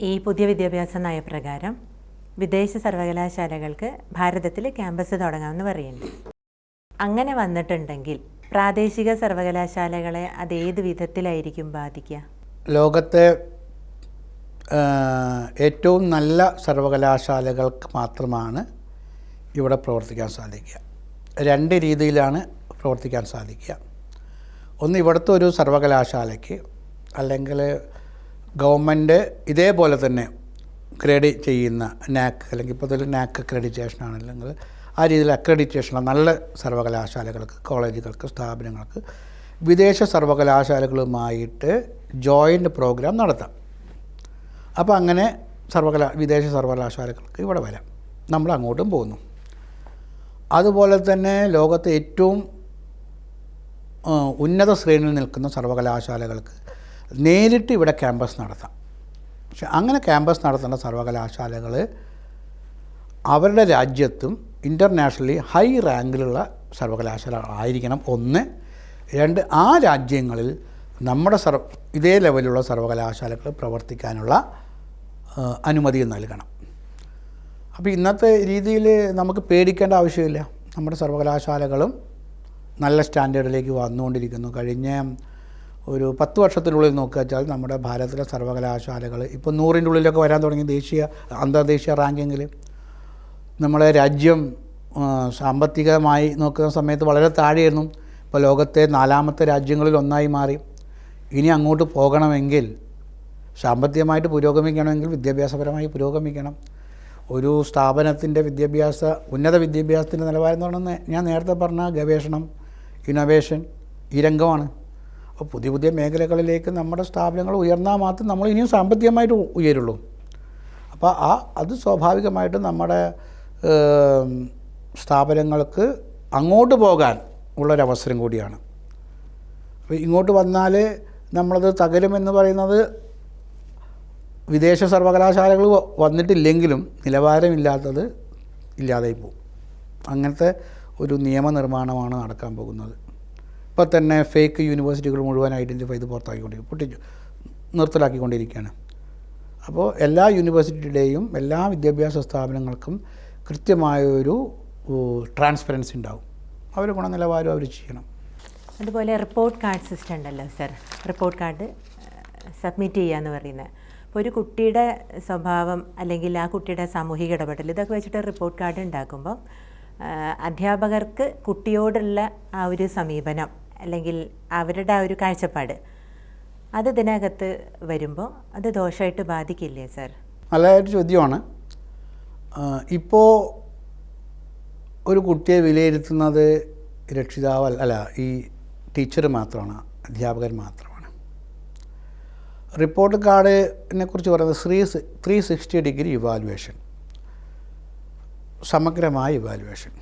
ഈ പുതിയ വിദ്യാഭ്യാസ നയപ്രകാരം വിദേശ സർവകലാശാലകൾക്ക് ഭാരതത്തിൽ ക്യാമ്പസ് തുടങ്ങാമെന്ന് പറയുന്നുണ്ട്. അങ്ങനെ വന്നിട്ടുണ്ടെങ്കിൽ പ്രാദേശിക സർവകലാശാലകളെ അത് ഏത് വിധത്തിലായിരിക്കും ബാധിക്കുക? ലോകത്തെ ഏറ്റവും നല്ല സർവകലാശാലകൾക്ക് മാത്രമാണ് ഇവിടെ പ്രവർത്തിക്കാൻ സാധിക്കുക. രണ്ട് രീതിയിലാണ് പ്രവർത്തിക്കാൻ സാധിക്കുക. ഒന്ന്, ഇവിടുത്തെ ഒരു സർവകലാശാലയ്ക്ക് അല്ലെങ്കിൽ ഗവൺമെൻറ് ഇതേപോലെ തന്നെ ക്രെഡിറ്റ് ചെയ്യുന്ന നാക്, അല്ലെങ്കിൽ ഇപ്പോൾ ഇതിൽ നാക് അക്രഡിറ്റേഷൻ ആണെങ്കിൽ ആ രീതിയിൽ അക്രഡിറ്റേഷനുള്ള നല്ല സർവകലാശാലകൾക്ക്, കോളേജുകൾക്ക്, സ്ഥാപനങ്ങൾക്ക് വിദേശ സർവകലാശാലകളുമായിട്ട് ജോയിൻ്റ് പ്രോഗ്രാം നടത്താം. അപ്പോൾ അങ്ങനെ വിദേശ സർവകലാശാലകൾക്ക് ഇവിടെ വരാം, നമ്മൾ അങ്ങോട്ടും പോകുന്നു. അതുപോലെ തന്നെ ലോകത്തെ ഏറ്റവും ഉന്നത ശ്രേണിയിൽ നിൽക്കുന്ന സർവകലാശാലകൾക്ക് നേരിട്ട് ഇവിടെ ക്യാമ്പസ് നടത്താം. പക്ഷെ അങ്ങനെ ക്യാമ്പസ് നടത്തേണ്ട സർവകലാശാലകൾ അവരുടെ രാജ്യത്തും ഇൻ്റർനാഷണലി ഹൈ റാങ്കിലുള്ള സർവകലാശാല ആയിരിക്കണം. ഒന്ന്. രണ്ട്, ആ രാജ്യങ്ങളിൽ നമ്മുടെ ഇതേ ലെവലുള്ള സർവകലാശാലകൾ പ്രവർത്തിക്കാനുള്ള അനുമതി നൽകണം. അപ്പോൾ ഇന്നത്തെ രീതിയിൽ നമുക്ക് പേടിക്കേണ്ട ആവശ്യമില്ല. നമ്മുടെ സർവകലാശാലകളും നല്ല സ്റ്റാൻഡേർഡിലേക്ക് വന്നുകൊണ്ടിരിക്കുന്നു. കഴിഞ്ഞ ഒരു 10 വർഷത്തിനുള്ളിൽ നോക്കുകയാൽ നമ്മുടെ ഭാരതത്തിലെ സർവകലാശാലകൾ ഇപ്പോൾ 100ൻ്റെ ഉള്ളിലൊക്കെ വരാൻ തുടങ്ങി. അന്തർദേശീയ റാങ്കിങ്ങിൽ നമ്മളെ രാജ്യം സാമ്പത്തികമായി നോക്കുന്ന സമയത്ത് വളരെ താഴെയായിരുന്നു. ഇപ്പോൾ ലോകത്തെ 4ാമത്തെ രാജ്യങ്ങളിൽ ഒന്നായി മാറി. ഇനി അങ്ങോട്ട് പോകണമെങ്കിൽ, സാമ്പത്തികമായിട്ട് പുരോഗമിക്കണമെങ്കിൽ വിദ്യാഭ്യാസപരമായി പുരോഗമിക്കണം. ഒരു സ്ഥാപനത്തിൻ്റെ ഉന്നത വിദ്യാഭ്യാസത്തിൻ്റെ നിലവാരം എന്ന് പറയുന്നത് ഞാൻ നേരത്തെ പറഞ്ഞ ഗവേഷണം, ഇന്നൊവേഷൻ, ഈ രംഗമാണ്. അപ്പോൾ പുതിയ പുതിയ മേഖലകളിലേക്ക് നമ്മുടെ സ്ഥാപനങ്ങൾ ഉയർന്നാൽ മാത്രം നമ്മൾ ഇനിയും സാമ്പത്തികമായിട്ട് ഉയരുള്ളൂ. അപ്പോൾ അത് സ്വാഭാവികമായിട്ടും നമ്മുടെ സ്ഥാപനങ്ങൾക്ക് അങ്ങോട്ട് പോകാൻ ഉള്ളൊരവസരം കൂടിയാണ്. അപ്പോൾ ഇങ്ങോട്ട് വന്നാൽ നമ്മളത് തകരുമെന്ന് പറയുന്നത് വിദേശ സർവകലാശാലകൾ വന്നിട്ടില്ലെങ്കിലും നിലവാരമില്ലാത്തത് ഇല്ലാതായി പോകും. അങ്ങനത്തെ ഒരു നിയമനിർമ്മാണമാണ് നടക്കാൻ പോകുന്നത്. ഇപ്പോൾ തന്നെ ഫേക്ക് യൂണിവേഴ്സിറ്റികൾ മുഴുവൻ ഐഡൻറ്റിഫൈ ചെയ്ത് നിർത്തലാക്കിക്കൊണ്ടിരിക്കുകയാണ്. അപ്പോൾ എല്ലാ യൂണിവേഴ്സിറ്റിയുടെയും എല്ലാ വിദ്യാഭ്യാസ സ്ഥാപനങ്ങൾക്കും കൃത്യമായൊരു ട്രാൻസ്പെറൻസി ഉണ്ടാവും. അവർ ഗുണനിലവാരം അവർ ചെയ്യണം. അതുപോലെ റിപ്പോർട്ട് കാർഡ് സിസ്റ്റം ഉണ്ടല്ലോ സർ, റിപ്പോർട്ട് കാർഡ് സബ്മിറ്റ് ചെയ്യുക എന്ന് പറയുന്നത്. അപ്പോൾ ഒരു കുട്ടിയുടെ സ്വഭാവം അല്ലെങ്കിൽ ആ കുട്ടിയുടെ സാമൂഹിക ഇടപെടൽ ഇതൊക്കെ വെച്ചിട്ട് റിപ്പോർട്ട് കാർഡ് ഉണ്ടാക്കുമ്പോൾ അധ്യാപകർക്ക് കുട്ടിയോടുള്ള ആ ഒരു സമീപനം അല്ലെങ്കിൽ അവരുടെ ആ ഒരു കാഴ്ചപ്പാട് അത് ഇതിനകത്ത് വരുമ്പോൾ അത് ദോഷമായിട്ട് ബാധിക്കില്ലേ സർ? നല്ലൊരു ചോദ്യമാണ്. ഇപ്പോൾ ഒരു കുട്ടിയെ വിലയിരുത്തുന്നത് രക്ഷിതാവ് ഈ ടീച്ചർ മാത്രമാണ്, അധ്യാപകർ മാത്രമാണ്. റിപ്പോർട്ട് കാർഡിനെ കുറിച്ച് പറയുന്നത് 360 ഡിഗ്രി ഇവാലുവേഷൻ, സമഗ്രമായ ഇവാലുവേഷൻ.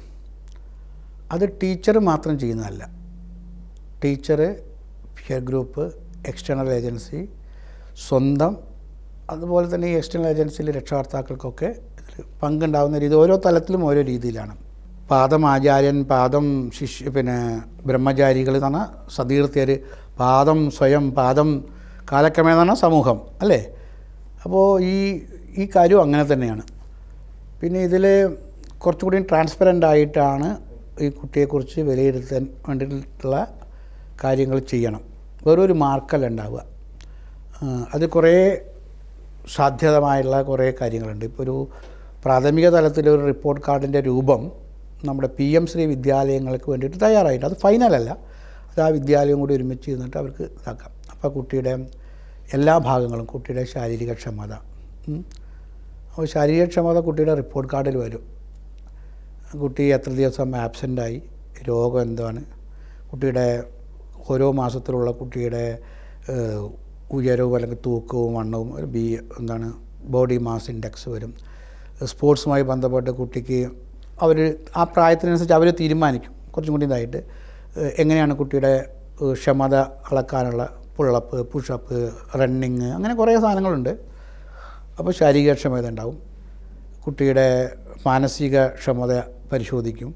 അത് ടീച്ചർ മാത്രം ചെയ്യുന്നതല്ല. Teacher, peer group, external agency, സ്വന്തം, അതുപോലെ തന്നെ ഈ എക്സ്റ്റേണൽ ഏജൻസിയിലെ രക്ഷകർത്താക്കൾക്കൊക്കെ ഇതിൽ പങ്കുണ്ടാകുന്ന രീതി ഓരോ തലത്തിലും ഓരോ രീതിയിലാണ്. പാദം ആചാര്യൻ, പാദം ബ്രഹ്മചാരികൾ എന്ന് പറഞ്ഞാൽ സതീർത്ഥ്യർ, പാദം സ്വയം, പാദം കാലക്രമേണ എന്ന് പറഞ്ഞാൽ സമൂഹം, അല്ലേ? അപ്പോൾ ഈ കാര്യം അങ്ങനെ തന്നെയാണ്. പിന്നെ ഇതിൽ കുറച്ചുകൂടി ട്രാൻസ്പെറൻ്റ് ആയിട്ടാണ് ഈ കുട്ടിയെക്കുറിച്ച് വിലയിരുത്താൻ വേണ്ടിയിട്ടുള്ള കാര്യങ്ങൾ ചെയ്യണം. വേറൊരു മാർക്കല്ല ഉണ്ടാവുക. അത് കുറേ സാധ്യതമായുള്ള കുറേ കാര്യങ്ങളുണ്ട്. ഇപ്പോൾ ഒരു പ്രാഥമിക തലത്തിലൊരു റിപ്പോർട്ട് കാർഡിൻ്റെ രൂപം നമ്മുടെ PM ശ്രീ വിദ്യാലയങ്ങൾക്ക് വേണ്ടിയിട്ട് തയ്യാറായിട്ട്, അത് ഫൈനലല്ല, അത് ആ വിദ്യാലയം കൂടി ഒരുമിച്ച് ഇരുന്നിട്ട് അവർക്ക് ഇതാക്കാം. അപ്പോൾ കുട്ടിയുടെ എല്ലാ ഭാഗങ്ങളും, കുട്ടിയുടെ ശാരീരിക ക്ഷമത, അപ്പോൾ ശാരീരികക്ഷമത കുട്ടിയുടെ റിപ്പോർട്ട് കാർഡിൽ വരും. കുട്ടി എത്ര ദിവസം ആബ്സെൻ്റായി, രോഗം എന്താണ്, കുട്ടിയുടെ ഓരോ മാസത്തിലുള്ള കുട്ടിയുടെ ഉയരവും അല്ലെങ്കിൽ തൂക്കവും വണ്ണവും, ബോഡി മാസ് ഇൻഡെക്സ് വരും. സ്പോർട്സുമായി ബന്ധപ്പെട്ട് കുട്ടിക്ക് ആ പ്രായത്തിനനുസരിച്ച് അവർ തീരുമാനിക്കും കുറച്ചും കൂടി ഇതായിട്ട് എങ്ങനെയാണ് കുട്ടിയുടെ ക്ഷമത അളക്കാനുള്ള പുള്ളപ്പ്, പുഷപ്പ്, റണ്ണിങ്, അങ്ങനെ കുറേ സാധനങ്ങളുണ്ട്. അപ്പോൾ ശാരീരികക്ഷമത ഉണ്ടാവും. കുട്ടിയുടെ മാനസിക ക്ഷമത പരിശോധിക്കും.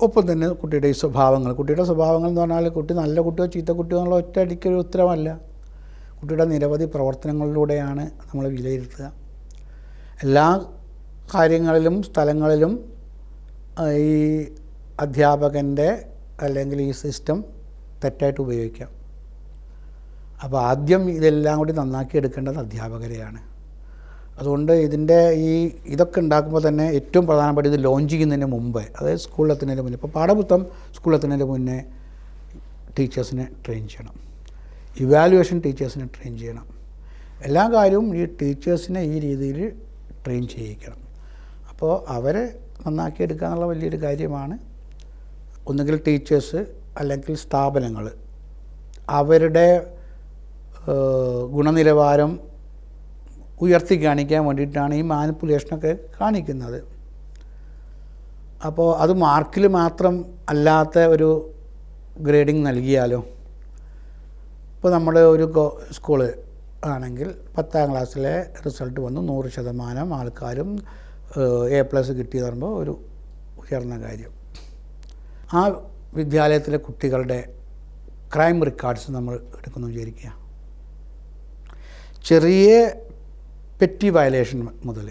ഒപ്പം തന്നെ കുട്ടിയുടെ സ്വഭാവങ്ങൾ എന്ന് പറഞ്ഞാൽ കുട്ടി നല്ല കുട്ടിയോ ചീത്ത കുട്ടിയോ എന്നുള്ള ഒറ്റയടിക്കൊരു ഉത്തരമല്ല. കുട്ടിയുടെ നിരവധി പ്രവർത്തനങ്ങളിലൂടെയാണ് നമ്മൾ വിലയിരുത്തുക. എല്ലാ കാര്യങ്ങളിലും സ്ഥലങ്ങളിലും ഈ അധ്യാപകൻ്റെ അല്ലെങ്കിൽ ഈ സിസ്റ്റം തെറ്റായിട്ട് ഉപയോഗിക്കാം. അപ്പോൾ ആദ്യം ഇതെല്ലാം കൂടി നന്നാക്കി എടുക്കേണ്ടത് അധ്യാപകരെയാണ്. അതുകൊണ്ട് ഇതൊക്കെ ഉണ്ടാക്കുമ്പോൾ തന്നെ ഏറ്റവും പ്രധാനപ്പെട്ട ഇത് ലോഞ്ച് ചെയ്യുന്നതിന് മുമ്പ്, അതായത് സ്കൂളിലെത്തുന്നതിന് മുന്നേ, ഇപ്പോൾ പാഠപുസ്തകം സ്കൂളിലെത്തുന്നതിന് മുന്നേ ടീച്ചേഴ്സിനെ ട്രെയിൻ ചെയ്യണം, ഇവാലുവേഷൻ ടീച്ചേഴ്സിനെ ട്രെയിൻ ചെയ്യണം. എല്ലാ കാര്യവും ഈ ടീച്ചേഴ്സിനെ ഈ രീതിയിൽ ട്രെയിൻ ചെയ്യിക്കണം. അപ്പോൾ അവരെ നന്നാക്കിയെടുക്കുക എന്നുള്ള വലിയൊരു കാര്യമാണ്. ഒന്നുകിൽ ടീച്ചേഴ്സ് അല്ലെങ്കിൽ സ്ഥാപനങ്ങൾ അവരുടെ ഗുണനിലവാരം ഉയർത്തി കാണിക്കാൻ വേണ്ടിയിട്ടാണ് ഈ മാനിപ്പുലേഷനൊക്കെ കാണിക്കുന്നത്. അപ്പോൾ അത് മാർക്കിൽ മാത്രം അല്ലാത്ത ഒരു ഗ്രേഡിങ് നൽകിയാലോ? ഇപ്പോൾ നമ്മുടെ ഒരു സ്കൂള് ആണെങ്കിൽ 10ാം ക്ലാസ്സിലെ റിസൾട്ട് വന്നു 100% ആൾക്കാരും A+ കിട്ടിയെന്ന് പറയുമ്പോൾ ഒരു ഉയർന്ന കാര്യം. ആ വിദ്യാലയത്തിലെ കുട്ടികളുടെ ക്രൈം റെക്കോർഡ്സ് നമ്മൾ എടുക്കുന്നു വിചാരിക്കുക. ചെറിയ പെറ്റി വയലേഷൻ മുതൽ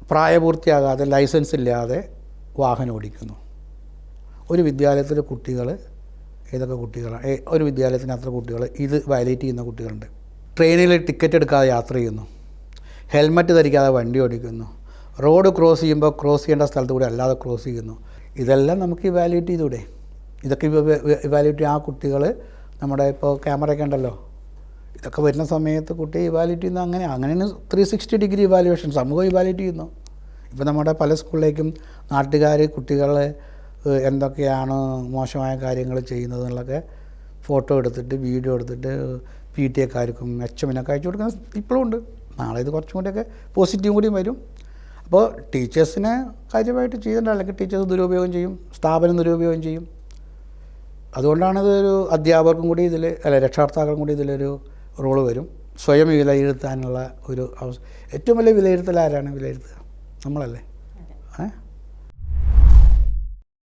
പ്രായപൂർത്തിയാകാതെ ലൈസൻസ് ഇല്ലാതെ വാഹനം ഓടിക്കുന്നു. ഒരു വിദ്യാലയത്തിലെ കുട്ടികൾ ഏതൊക്കെ കുട്ടികളാണ്? ഒരു വിദ്യാലയത്തിന് അത്ര കുട്ടികൾ ഇത് വയലേറ്റ് ചെയ്യുന്ന കുട്ടികളുണ്ട്. ട്രെയിനിൽ ടിക്കറ്റ് എടുക്കാതെ യാത്ര ചെയ്യുന്നു, ഹെൽമറ്റ് ധരിക്കാതെ വണ്ടി ഓടിക്കുന്നു, റോഡ് ക്രോസ് ചെയ്യുമ്പോൾ ക്രോസ് ചെയ്യേണ്ട സ്ഥലത്ത് കൂടി അല്ലാതെ ക്രോസ് ചെയ്യുന്നു. ഇതെല്ലാം നമുക്ക് ഇവാലുവേറ്റ് ചെയ്തൂടെ? ഇതൊക്കെ ഇവാലുവേറ്റ് ആ കുട്ടികൾ നമ്മുടെ ഇപ്പോൾ ക്യാമറയൊക്കെ ഉണ്ടല്ലോ, ഇതൊക്കെ വരുന്ന സമയത്ത് കുട്ടിയെ ഇവാലുവേറ്റ് ചെയ്യുന്ന അങ്ങനെയാണ് 360 ഡിഗ്രി ഇവാലുവേഷൻ സമൂഹം ഇവാലുവേറ്റ് ചെയ്യുന്നു. ഇപ്പോൾ നമ്മുടെ പല സ്കൂളിലേക്കും നാട്ടുകാർ കുട്ടികൾ എന്തൊക്കെയാണ് മോശമായ കാര്യങ്ങൾ ചെയ്യുന്നത് എന്നുള്ളതൊക്കെ ഫോട്ടോ എടുത്തിട്ട് വീഡിയോ എടുത്തിട്ട് PTA-ക്കാർക്കും HM-നൊക്കെ അയച്ചു കൊടുക്കുന്ന ഇപ്പോഴും ഉണ്ട്. നാളെ ഇത് കുറച്ചും കൂടിയൊക്കെ പോസിറ്റീവ് കൂടിയും വരും. അപ്പോൾ ടീച്ചേഴ്സിനെ കാര്യമായിട്ട് ചെയ്തിട്ടുണ്ട്, അല്ലെങ്കിൽ ടീച്ചേഴ്സ് ദുരുപയോഗം ചെയ്യും, സ്ഥാപനം ദുരുപയോഗം ചെയ്യും. അതുകൊണ്ടാണ് ഇതൊരു അധ്യാപകർക്കും കൂടി രക്ഷകർത്താക്കൾക്കും കൂടി ഇതിലൊരു റോള് വരും. സ്വയം വിലയിരുത്താനുള്ള ഒരു ഏറ്റവും വലിയ വിലയിരുത്തൽ ആരാണ് വിലയിരുത്തുക? നമ്മളല്ലേ.